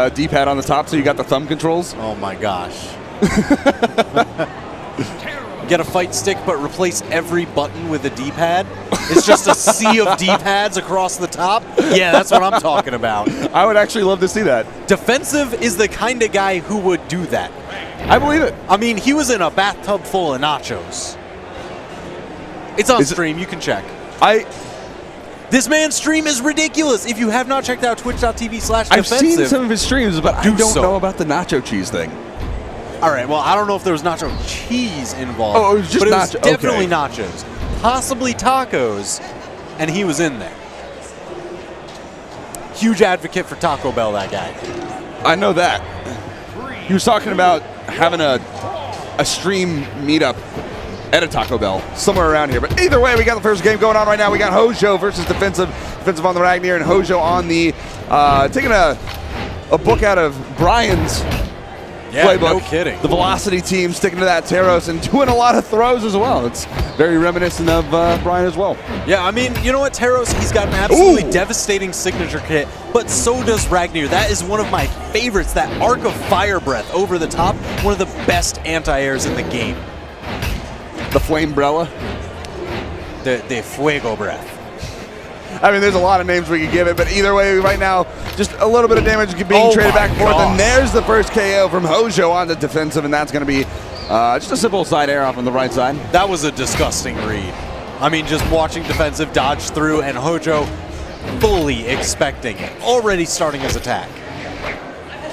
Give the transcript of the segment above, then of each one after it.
D-pad on the top, so you got the thumb controls. Oh my gosh. Get a fight stick, but replace every button with a D-pad. It's just a sea of D-pads across the top. Yeah, that's what I'm talking about. I would actually love to see that. Defensive is the kind of guy who would do that. I believe it. I mean, he was in a bathtub full of nachos. It's on stream. You can check. This man's stream is ridiculous. If you have not checked out twitch.tv/defensive. I've seen some of his streams, but I don't know about the nacho cheese thing. All right, well, I don't know if there was nacho cheese involved. Oh, it was just but it was definitely okay. nachos. Possibly tacos, and he was in there. Huge advocate for Taco Bell, that guy. I know that. He was talking about having a stream meetup at a Taco Bell somewhere around here. But either way, we got the first game going on right now. We got Hojo versus Defensive. Defensive on the Ragnar, and Hojo on the taking a book out of Brian's playbook. No kidding. The Velocity team sticking to that Taros and doing a lot of throws as well. It's very reminiscent of Brian as well. Yeah, I mean, you know what, Taros, he's got an absolutely devastating signature kit, but so does Ragnar. That is one of my favorites, that Arc of Fire Breath over the top, one of the best anti-airs in the game. The Flamebrella? The Fuego Breath. I mean, there's a lot of names we could give it, but either way, right now, just a little bit of damage being traded back and forth, and there's the first KO from Hojo on the Defensive, and that's going to be just a simple side air off on the right side. That was a disgusting read. I mean, just watching Defensive dodge through, and Hojo fully expecting it, already starting his attack.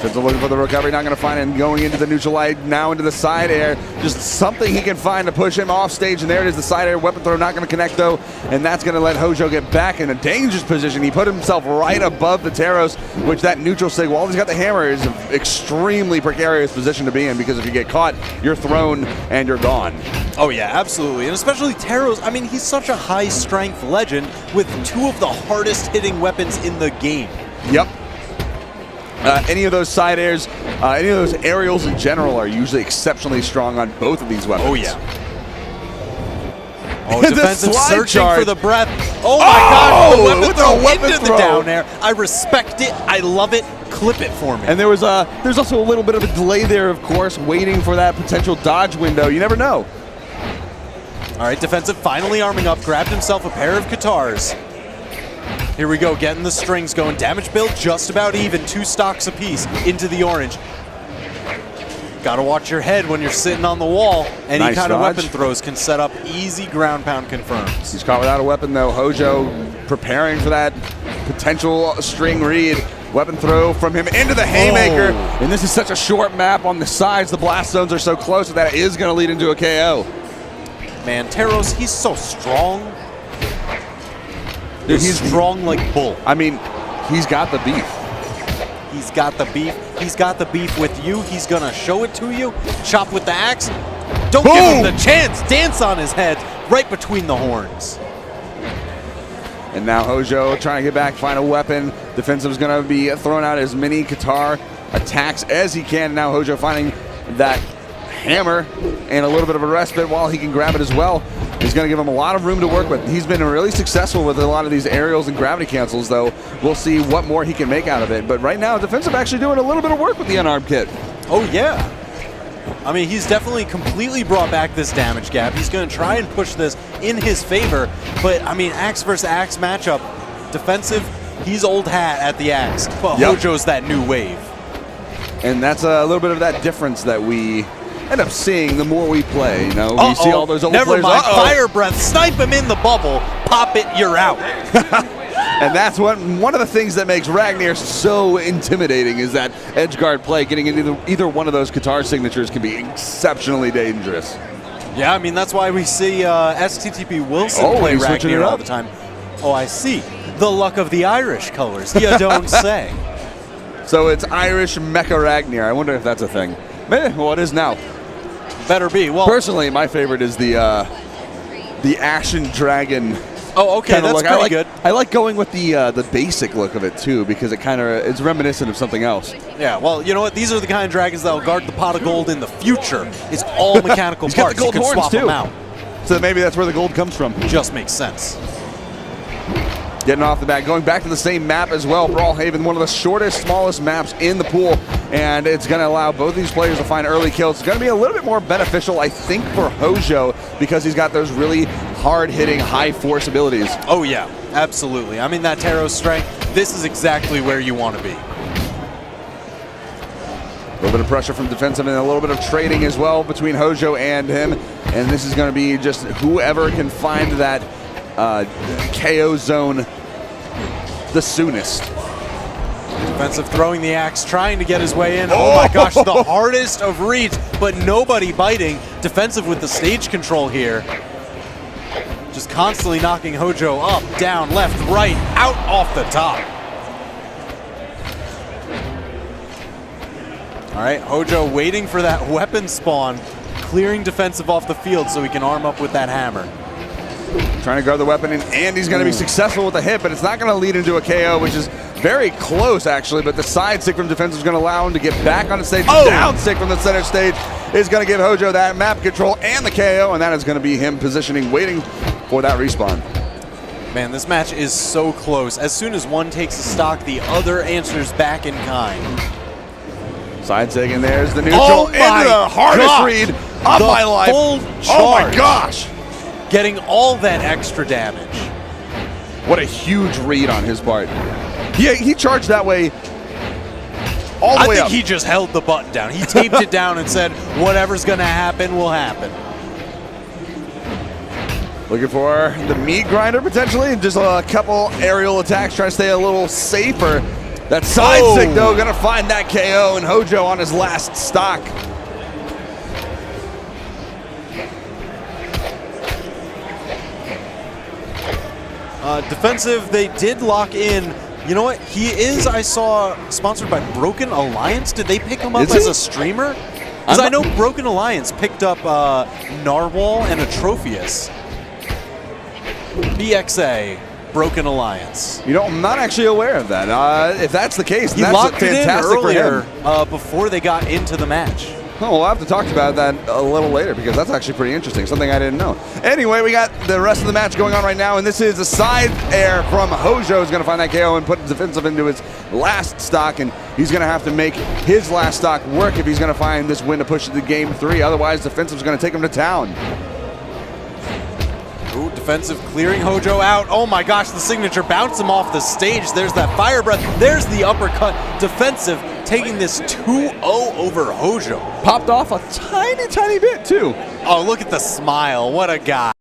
Defensive looking for the recovery, not going to find it, and going into the neutral light, now into the side air. Just something he can find to push him off stage, and there it is, the side air. Weapon throw not going to connect, though, and that's going to let Hojo get back in a dangerous position. He put himself right above the Taros, which that neutral sig, while he's got the hammer, is an extremely precarious position to be in, because if you get caught, you're thrown and you're gone. Oh yeah, absolutely, and especially Taros. I mean, he's such a high-strength legend with two of the hardest-hitting weapons in the game. Yep. Any of those side airs, any of those aerials in general are usually exceptionally strong on both of these weapons. Oh, yeah. Oh, Defensive searching for the breath. Oh, my God. The weapon throw into the down air. I respect it. I love it. Clip it for me. And there's also a little bit of a delay there, of course, waiting for that potential dodge window. You never know. All right, Defensive finally arming up, grabbed himself a pair of guitars. Here we go, getting the strings going. Damage build just about even, 2 stocks apiece into the orange. Gotta watch your head when you're sitting on the wall. Any kind of weapon throws can set up easy ground pound confirms. He's caught without a weapon though. Hojo preparing for that potential string read. Weapon throw from him into the haymaker. And this is such a short map on the sides. The blast zones are so close that it is gonna lead into a KO. Man, Taros, he's so strong. Dude, he's strong like bull. I mean, he's got the beef. He's got the beef. He's got the beef with you. He's going to show it to you. Chop with the axe. Don't give him the chance. Dance on his head right between the horns. And now Hojo trying to get back, find a weapon. Defensive's going to be throwing out as many guitar attacks as he can. Now Hojo finding that hammer and a little bit of a respite while he can grab it as well. He's going to give him a lot of room to work with. He's been really successful with a lot of these aerials and gravity cancels, though. We'll see what more he can make out of it. But right now, Defensive actually doing a little bit of work with the unarmed kit. Oh, yeah. I mean, he's definitely completely brought back this damage gap. He's going to try and push this in his favor. But, I mean, axe versus axe matchup. Defensive, he's old hat at the axe. But Hojo's that new wave. And that's a little bit of that difference that we end up seeing the more we play. You know, we see all those old players. Never mind. Fire breath. Snipe him in the bubble. Pop it. You're out. And that's one of the things that makes Ragnar so intimidating is that edge guard play. Getting into either one of those guitar signatures can be exceptionally dangerous. Yeah, I mean, that's why we see STTP Wilson play Ragnar all the time. Oh, I see. The luck of the Irish colors. You don't say. So it's Irish Mecha Ragnar. I wonder if that's a thing. Well, it is now. Better be. Well, personally, my favorite is the Ashen Dragon. Oh, okay, that's pretty good. I like going with the basic look of it too, because it's reminiscent of something else. Yeah, well, you know what? These are the kind of dragons that will guard the pot of gold in the future. It's all mechanical He's parts. Got the gold you can horns swap too. them out. So maybe that's where the gold comes from. Just makes sense. getting off the bat, going back to the same map as well. Brawlhaven, one of the shortest, smallest maps in the pool, and it's going to allow both these players to find early kills. It's going to be a little bit more beneficial, I think, for Hojo because he's got those really hard-hitting, high-force abilities. Oh, yeah, absolutely. I mean, that Taro strength, this is exactly where you want to be. A little bit of pressure from defensive and a little bit of trading as well between Hojo and him, and this is going to be just whoever can find that KO zone the soonest. Defensive throwing the axe, trying to get his way in. Oh my gosh, the hardest of reads, but nobody biting. Defensive with the stage control here. Just constantly knocking Hojo up, down, left, right, out off the top. All right, Hojo waiting for that weapon spawn, clearing defensive off the field so he can arm up with that hammer. Trying to guard the weapon, and he's going to be successful with the hit, but it's not going to lead into a KO, which is very close, actually. But the side stick from defensive is going to allow him to get back on the stage. The down stick from the center stage is going to give Hojo that map control and the KO, and that is going to be him positioning, waiting for that respawn. Man, this match is so close. As soon as one takes a stock, the other answers back in kind. Side stick, and there's the neutral into the hardest read of my life. Full oh charge. my gosh. Getting all that extra damage. What a huge read on his part. He charged that way all the way up. I think he just held the button down. He taped it down and said, whatever's going to happen will happen. Looking for the meat grinder potentially, and just a couple aerial attacks, trying to stay a little safer. That side stick, though, going to find that KO, and Hojo on his last stock. Defensive, they did lock in. You know what? He is, I saw, sponsored by Broken Alliance. Did they pick him up as a streamer? Because I know Broken Alliance picked up Narwhal and Atrophius. BXA, Broken Alliance. You know, I'm not actually aware of that. If that's the case, he that's locked fantastic it in earlier, for him. Before they got into the match. Oh, we'll have to talk about that a little later because that's actually pretty interesting, something I didn't know. Anyway, we got the rest of the match going on right now, and this is a side air from Hojo who's going to find that KO and put defensive into his last stock, and he's going to have to make his last stock work if he's going to find this win to push to game 3. Otherwise, defensive's going to take him to town. Ooh, defensive clearing Hojo out. Oh my gosh, the signature bounced him off the stage. There's that fire breath. There's the uppercut. Defensive taking this 2-0 over Hojo. Popped off a tiny, tiny bit, too. Oh, look at the smile. What a guy.